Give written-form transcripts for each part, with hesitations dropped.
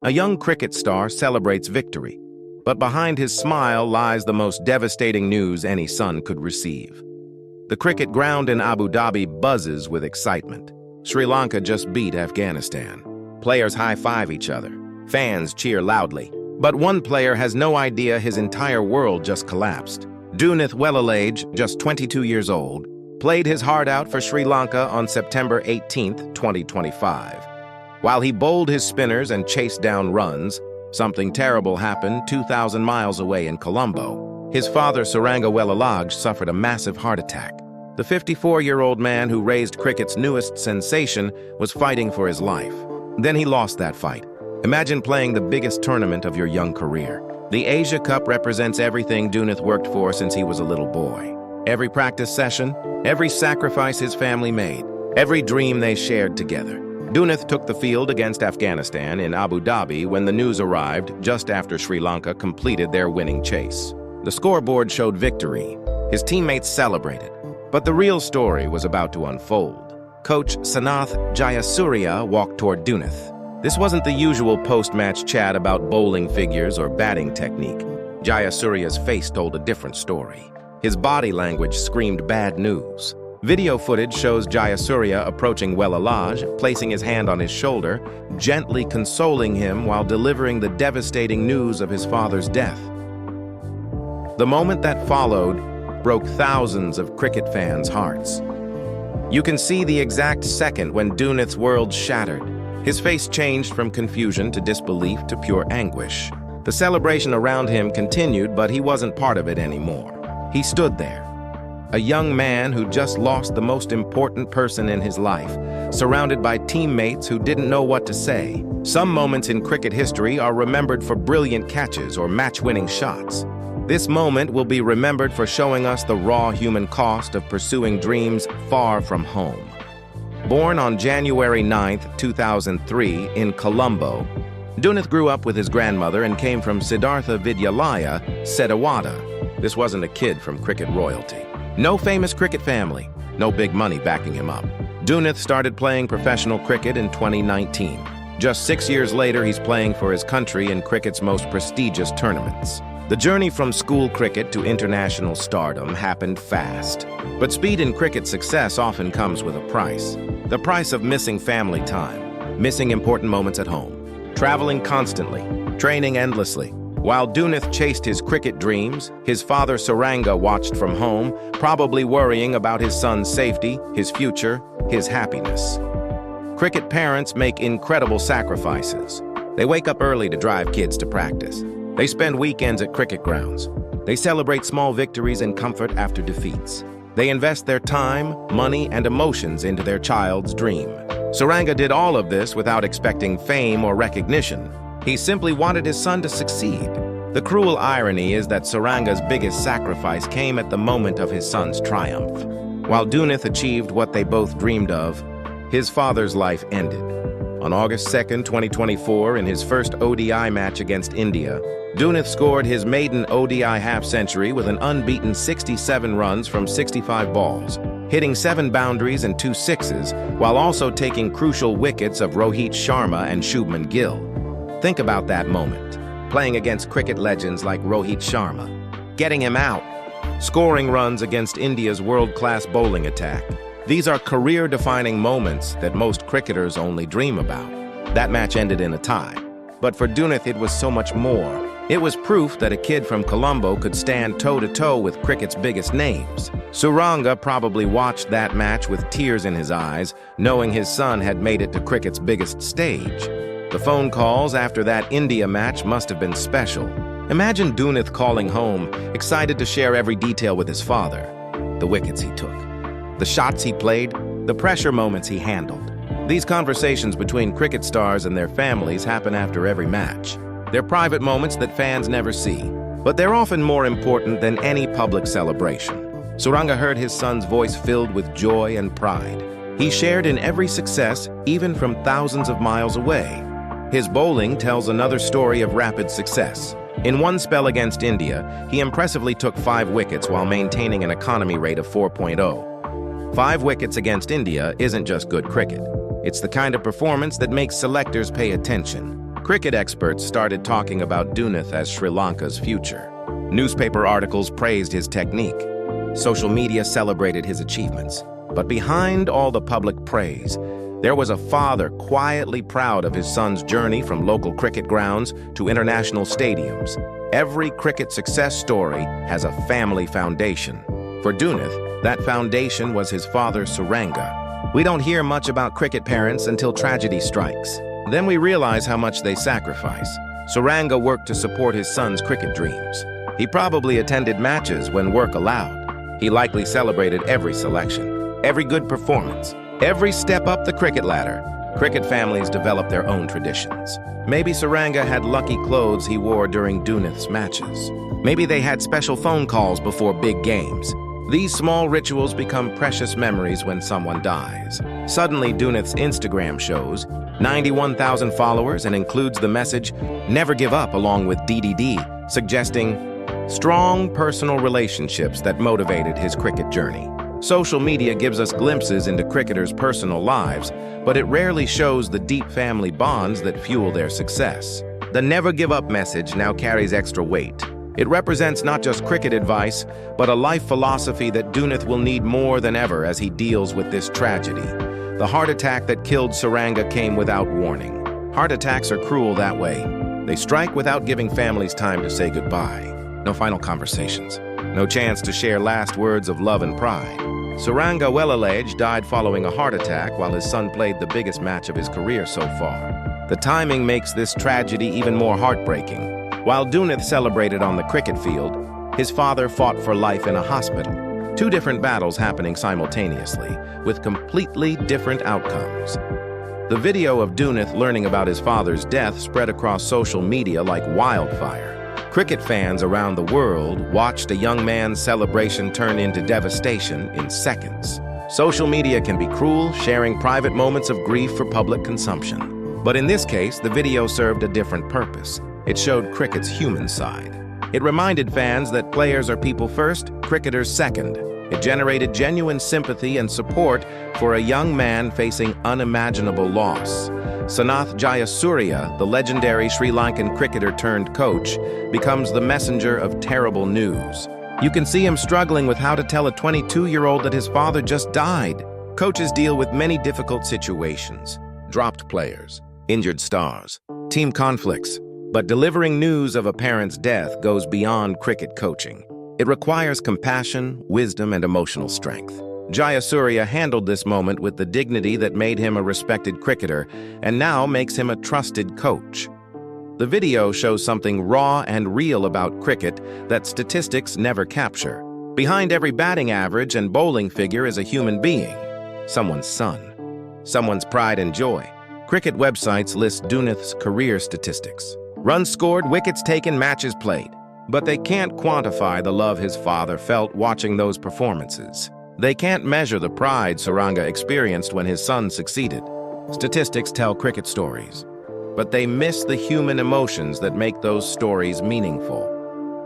A young cricket star celebrates victory, but behind his smile lies the most devastating news any son could receive. The cricket ground in Abu Dhabi buzzes with excitement. Sri Lanka just beat Afghanistan. Players high-five each other. Fans cheer loudly. But one player has no idea his entire world just collapsed. Dunith Wellalage, just 22 years old, played his heart out for Sri Lanka on September 18, 2025. While he bowled his spinners and chased down runs, something terrible happened 2,000 miles away in Colombo. His father, Sri Wellalage, suffered a massive heart attack. The 54-year-old man who raised cricket's newest sensation was fighting for his life. Then he lost that fight. Imagine playing the biggest tournament of your young career. The Asia Cup represents everything Dunith worked for since he was a little boy. Every practice session, every sacrifice his family made, every dream they shared together. Dunith took the field against Afghanistan in Abu Dhabi when the news arrived just after Sri Lanka completed their winning chase. The scoreboard showed victory. His teammates celebrated. But the real story was about to unfold. Coach Sanath Jayasuriya walked toward Dunith. This wasn't the usual post-match chat about bowling figures or batting technique. Jayasuriya's face told a different story. His body language screamed bad news. Video footage shows Jayasuriya approaching Wellalage, placing his hand on his shoulder, gently consoling him while delivering the devastating news of his father's death. The moment that followed broke thousands of cricket fans' hearts. You can see the exact second when Dunith's world shattered. His face changed from confusion to disbelief to pure anguish. The celebration around him continued, but he wasn't part of it anymore. He stood there, a young man who just lost the most important person in his life, surrounded by teammates who didn't know what to say. Some moments in cricket history are remembered for brilliant catches or match-winning shots. This moment will be remembered for showing us the raw human cost of pursuing dreams far from home. Born on January 9, 2003, in Colombo, Dunith grew up with his grandmother and came from Siddhartha Vidyalaya, Setawada. This wasn't a kid from cricket royalty. No famous cricket family, no big money backing him up. Dunith started playing professional cricket in 2019. Just 6 years later, he's playing for his country in cricket's most prestigious tournaments. The journey from school cricket to international stardom happened fast. But speed in cricket success often comes with a price. The price of missing family time, missing important moments at home, traveling constantly, training endlessly. While Dunith chased his cricket dreams, his father Saranga watched from home, probably worrying about his son's safety, his future, his happiness. Cricket parents make incredible sacrifices. They wake up early to drive kids to practice. They spend weekends at cricket grounds. They celebrate small victories and comfort after defeats. They invest their time, money, and emotions into their child's dream. Saranga did all of this without expecting fame or recognition. He simply wanted his son to succeed. The cruel irony is that Saranga's biggest sacrifice came at the moment of his son's triumph. While Dunith achieved what they both dreamed of, his father's life ended. On August 2, 2024, in his first ODI match against India, Dunith scored his maiden ODI half-century with an unbeaten 67 runs from 65 balls, hitting 7 boundaries and 2 sixes, while also taking crucial wickets of Rohit Sharma and Shubman Gill. Think about that moment, playing against cricket legends like Rohit Sharma, getting him out, scoring runs against India's world-class bowling attack. These are career-defining moments that most cricketers only dream about. That match ended in a tie. But for Dunith, it was so much more. It was proof that a kid from Colombo could stand toe-to-toe with cricket's biggest names. Saranga probably watched that match with tears in his eyes, knowing his son had made it to cricket's biggest stage. The phone calls after that India match must have been special. Imagine Dunith calling home, excited to share every detail with his father. The wickets he took, the shots he played, the pressure moments he handled. These conversations between cricket stars and their families happen after every match. They're private moments that fans never see, but they're often more important than any public celebration. Saranga heard his son's voice filled with joy and pride. He shared in every success, even from thousands of miles away. His bowling tells another story of rapid success. In one spell against India, he impressively took 5 wickets while maintaining an economy rate of 4.0. 5 wickets against India isn't just good cricket. It's the kind of performance that makes selectors pay attention. Cricket experts started talking about Dunith as Sri Lanka's future. Newspaper articles praised his technique. Social media celebrated his achievements. But behind all the public praise, there was a father quietly proud of his son's journey from local cricket grounds to international stadiums. Every cricket success story has a family foundation. For Dunith, that foundation was his father, Suranga. We don't hear much about cricket parents until tragedy strikes. Then we realize how much they sacrifice. Suranga worked to support his son's cricket dreams. He probably attended matches when work allowed. He likely celebrated every selection, every good performance, every step up the cricket ladder. Cricket families develop their own traditions. Maybe Suranga had lucky clothes he wore during Dunith's matches. Maybe they had special phone calls before big games. These small rituals become precious memories when someone dies. Suddenly, Dunith's Instagram shows 91,000 followers and includes the message, "Never give up," along with DDD, suggesting strong personal relationships that motivated his cricket journey. Social media gives us glimpses into cricketers' personal lives, but it rarely shows the deep family bonds that fuel their success. The never give up message now carries extra weight. It represents not just cricket advice, but a life philosophy that Dunith will need more than ever as he deals with this tragedy. The heart attack that killed Suranga came without warning. Heart attacks are cruel that way. They strike without giving families time to say goodbye. No final conversations. No chance to share last words of love and pride. Dunith Wellalage died following a heart attack while his son played the biggest match of his career so far. The timing makes this tragedy even more heartbreaking. While Dunith celebrated on the cricket field, his father fought for life in a hospital. Two different battles happening simultaneously, with completely different outcomes. The video of Dunith learning about his father's death spread across social media like wildfire. Cricket fans around the world watched a young man's celebration turn into devastation in seconds. Social media can be cruel, sharing private moments of grief for public consumption. But in this case, the video served a different purpose. It showed cricket's human side. It reminded fans that players are people first, cricketers second. It generated genuine sympathy and support for a young man facing unimaginable loss. Sanath Jayasuriya, the legendary Sri Lankan cricketer turned coach, becomes the messenger of terrible news. You can see him struggling with how to tell a 22-year-old that his father just died. Coaches deal with many difficult situations. Dropped players, injured stars, team conflicts. But delivering news of a parent's death goes beyond cricket coaching. It requires compassion, wisdom, and emotional strength. Jayasuriya handled this moment with the dignity that made him a respected cricketer and now makes him a trusted coach. The video shows something raw and real about cricket that statistics never capture. Behind every batting average and bowling figure is a human being, someone's son, someone's pride and joy. Cricket websites list Dunith's career statistics. Runs scored, wickets taken, matches played. But they can't quantify the love his father felt watching those performances. They can't measure the pride Suranga experienced when his son succeeded. Statistics tell cricket stories, but they miss the human emotions that make those stories meaningful.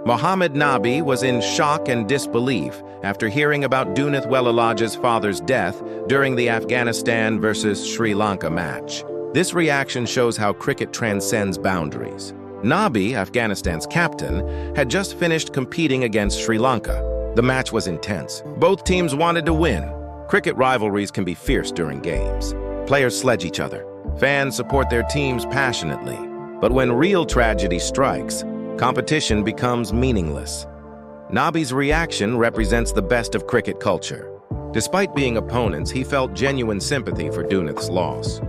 Mohammad Nabi was in shock and disbelief after hearing about Dunith Wellalage's father's death during the Afghanistan versus Sri Lanka match. This reaction shows how cricket transcends boundaries. Nabi, Afghanistan's captain, had just finished competing against Sri Lanka. The match was intense. Both teams wanted to win. Cricket rivalries can be fierce during games. Players sledge each other. Fans support their teams passionately. But when real tragedy strikes, competition becomes meaningless. Nabi's reaction represents the best of cricket culture. Despite being opponents, he felt genuine sympathy for Dunith's loss.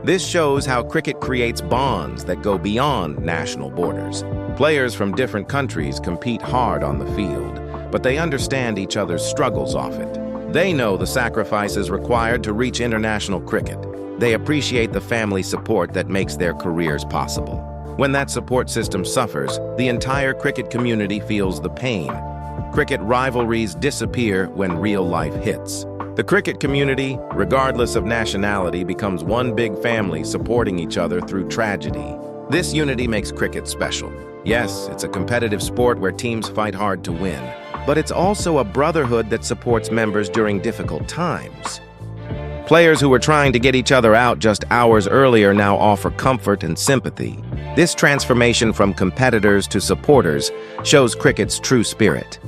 This shows how cricket creates bonds that go beyond national borders. Players from different countries compete hard on the field, but they understand each other's struggles off it. They know the sacrifices required to reach international cricket. They appreciate the family support that makes their careers possible. When that support system suffers, the entire cricket community feels the pain. Cricket rivalries disappear when real life hits. The cricket community, regardless of nationality, becomes one big family supporting each other through tragedy. This unity makes cricket special. Yes, it's a competitive sport where teams fight hard to win, but it's also a brotherhood that supports members during difficult times. Players who were trying to get each other out just hours earlier now offer comfort and sympathy. This transformation from competitors to supporters shows cricket's true spirit.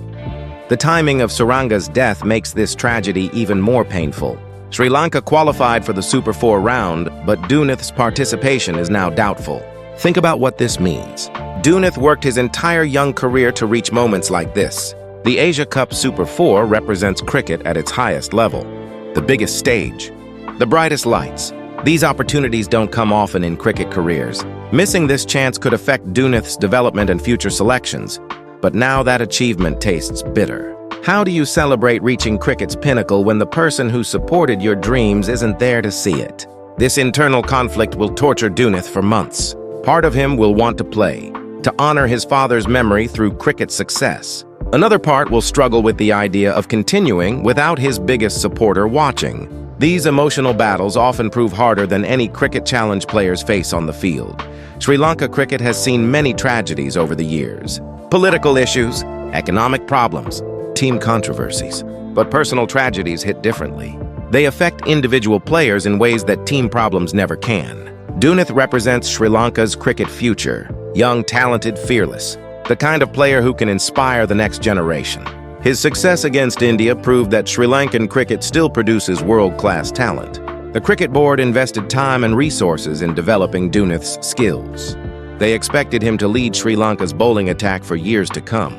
The timing of Saranga's death makes this tragedy even more painful. Sri Lanka qualified for the Super 4 round, but Dunith's participation is now doubtful. Think about what this means. Dunith worked his entire young career to reach moments like this. The Asia Cup Super 4 represents cricket at its highest level. The biggest stage, the brightest lights. These opportunities don't come often in cricket careers. Missing this chance could affect Dunith's development and future selections, but now that achievement tastes bitter. How do you celebrate reaching cricket's pinnacle when the person who supported your dreams isn't there to see it? This internal conflict will torture Dunith for months. Part of him will want to play, to honor his father's memory through cricket success. Another part will struggle with the idea of continuing without his biggest supporter watching. These emotional battles often prove harder than any cricket challenge players face on the field. Sri Lanka cricket has seen many tragedies over the years. Political issues, economic problems, team controversies. But personal tragedies hit differently. They affect individual players in ways that team problems never can. Dunith represents Sri Lanka's cricket future, young, talented, fearless, the kind of player who can inspire the next generation. His success against India proved that Sri Lankan cricket still produces world-class talent. The cricket board invested time and resources in developing Dunith's skills. They expected him to lead Sri Lanka's bowling attack for years to come.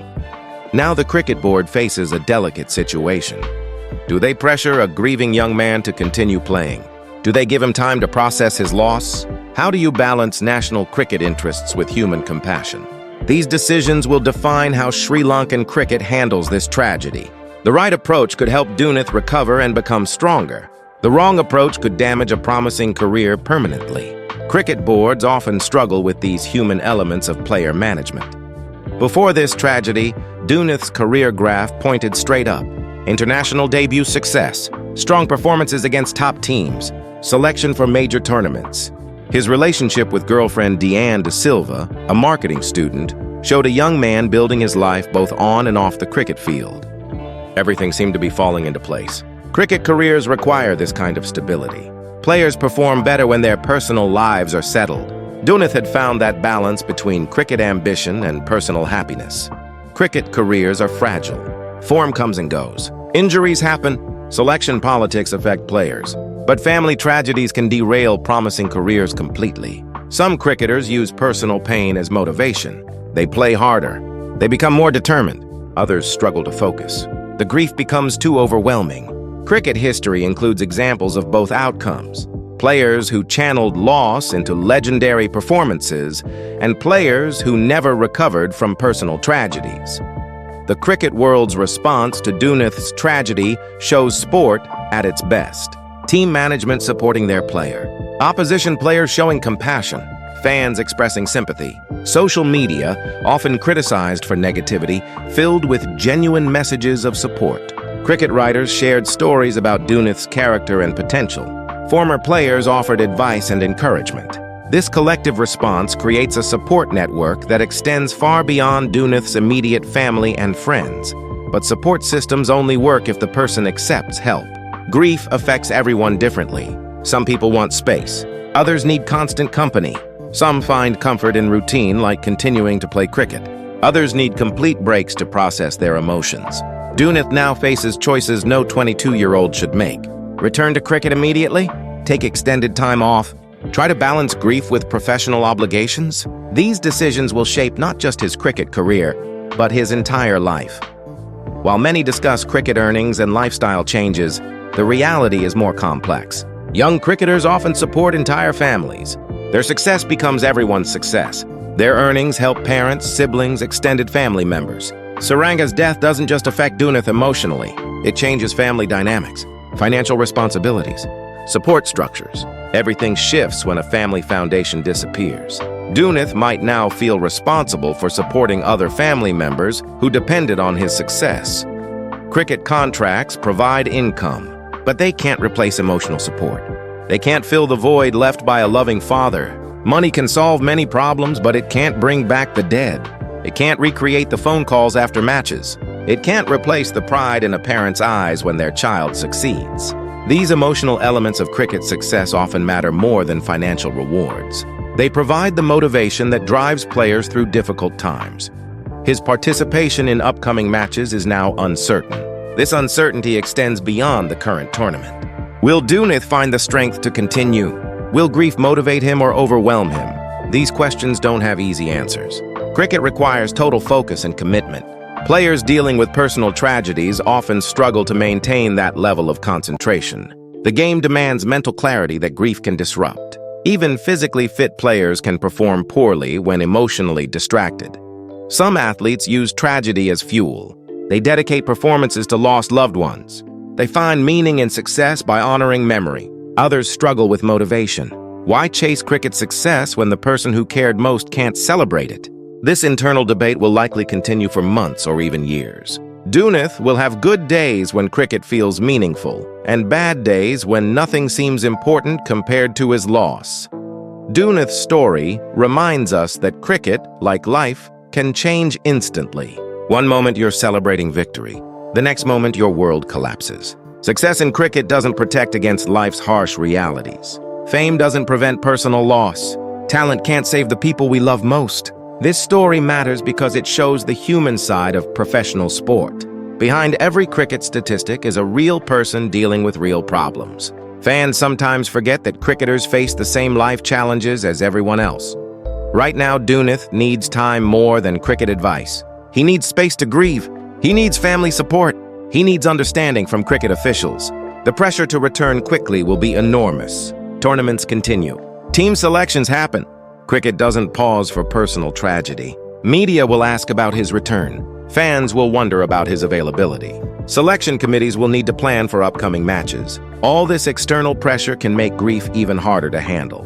Now the cricket board faces a delicate situation. Do they pressure a grieving young man to continue playing? Do they give him time to process his loss? How do you balance national cricket interests with human compassion? These decisions will define how Sri Lankan cricket handles this tragedy. The right approach could help Dunith recover and become stronger. The wrong approach could damage a promising career permanently. Cricket boards often struggle with these human elements of player management. Before this tragedy, Dunith's career graph pointed straight up. International debut success, strong performances against top teams, selection for major tournaments. His relationship with girlfriend Deanne De Silva, a marketing student, showed a young man building his life both on and off the cricket field. Everything seemed to be falling into place. Cricket careers require this kind of stability. Players perform better when their personal lives are settled. Dunith had found that balance between cricket ambition and personal happiness. Cricket careers are fragile. Form comes and goes. Injuries happen. Selection politics affect players. But family tragedies can derail promising careers completely. Some cricketers use personal pain as motivation. They play harder. They become more determined. Others struggle to focus. The grief becomes too overwhelming. Cricket history includes examples of both outcomes. Players who channeled loss into legendary performances, and players who never recovered from personal tragedies. The cricket world's response to Dunith's tragedy shows sport at its best. Team management supporting their player. Opposition players showing compassion. Fans expressing sympathy. Social media, often criticized for negativity, filled with genuine messages of support. Cricket writers shared stories about Dunith's character and potential. Former players offered advice and encouragement. This collective response creates a support network that extends far beyond Dunith's immediate family and friends. But support systems only work if the person accepts help. Grief affects everyone differently. Some people want space. Others need constant company. Some find comfort in routine, like continuing to play cricket. Others need complete breaks to process their emotions. Dunith now faces choices no 22-year-old should make. Return to cricket immediately? Take extended time off? Try to balance grief with professional obligations? These decisions will shape not just his cricket career, but his entire life. While many discuss cricket earnings and lifestyle changes, the reality is more complex. Young cricketers often support entire families. Their success becomes everyone's success. Their earnings help parents, siblings, extended family members. Saranga's death doesn't just affect Dunith emotionally. It changes family dynamics, financial responsibilities, support structures. Everything shifts when a family foundation disappears. Dunith might now feel responsible for supporting other family members who depended on his success. Cricket contracts provide income, but they can't replace emotional support. They can't fill the void left by a loving father. Money can solve many problems, but it can't bring back the dead. It can't recreate the phone calls after matches. It can't replace the pride in a parent's eyes when their child succeeds. These emotional elements of cricket success often matter more than financial rewards. They provide the motivation that drives players through difficult times. His participation in upcoming matches is now uncertain. This uncertainty extends beyond the current tournament. Will Dunith find the strength to continue? Will grief motivate him or overwhelm him? These questions don't have easy answers. Cricket requires total focus and commitment. Players dealing with personal tragedies often struggle to maintain that level of concentration. The game demands mental clarity that grief can disrupt. Even physically fit players can perform poorly when emotionally distracted. Some athletes use tragedy as fuel. They dedicate performances to lost loved ones. They find meaning in success by honoring memory. Others struggle with motivation. Why chase cricket success when the person who cared most can't celebrate it? This internal debate will likely continue for months or even years. Dunith will have good days when cricket feels meaningful, and bad days when nothing seems important compared to his loss. Dunith's story reminds us that cricket, like life, can change instantly. One moment you're celebrating victory. The next moment your world collapses. Success in cricket doesn't protect against life's harsh realities. Fame doesn't prevent personal loss. Talent can't save the people we love most. This story matters because it shows the human side of professional sport. Behind every cricket statistic is a real person dealing with real problems. Fans sometimes forget that cricketers face the same life challenges as everyone else. Right now, Dunith needs time more than cricket advice. He needs space to grieve. He needs family support. He needs understanding from cricket officials. The pressure to return quickly will be enormous. Tournaments continue. Team selections happen. Cricket doesn't pause for personal tragedy. Media will ask about his return. Fans will wonder about his availability. Selection committees will need to plan for upcoming matches. All this external pressure can make grief even harder to handle.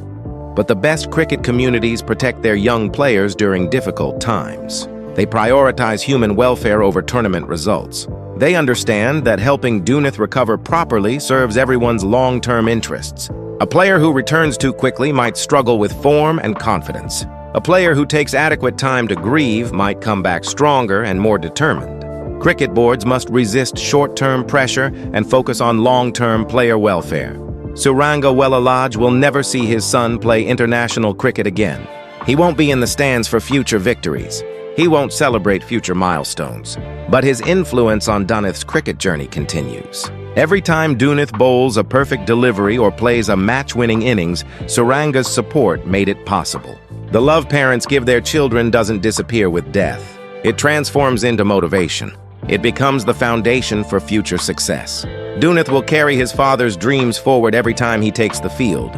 But the best cricket communities protect their young players during difficult times. They prioritize human welfare over tournament results. They understand that helping Dunith recover properly serves everyone's long-term interests. A player who returns too quickly might struggle with form and confidence. A player who takes adequate time to grieve might come back stronger and more determined. Cricket boards must resist short-term pressure and focus on long-term player welfare. Sri Lanka Wellalage will never see his son play international cricket again. He won't be in the stands for future victories. He won't celebrate future milestones. But his influence on Dunith's cricket journey continues. Every time Dunith bowls a perfect delivery or plays a match-winning innings, Sri Lanka's support made it possible. The love parents give their children doesn't disappear with death. It transforms into motivation. It becomes the foundation for future success. Dunith will carry his father's dreams forward every time he takes the field.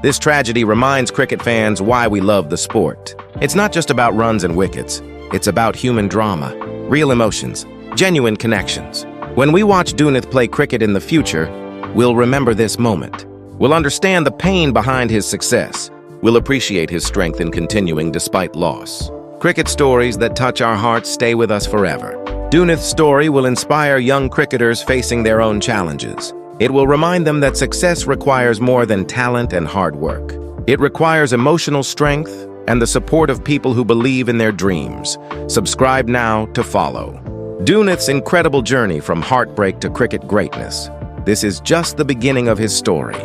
This tragedy reminds cricket fans why we love the sport. It's not just about runs and wickets. It's about human drama, real emotions, genuine connections. When we watch Dunith play cricket in the future, we'll remember this moment. We'll understand the pain behind his success. We'll appreciate his strength in continuing despite loss. Cricket stories that touch our hearts stay with us forever. Dunith's story will inspire young cricketers facing their own challenges. It will remind them that success requires more than talent and hard work. It requires emotional strength and the support of people who believe in their dreams. Subscribe now to follow Dunith's incredible journey from heartbreak to cricket greatness. This is just the beginning of his story.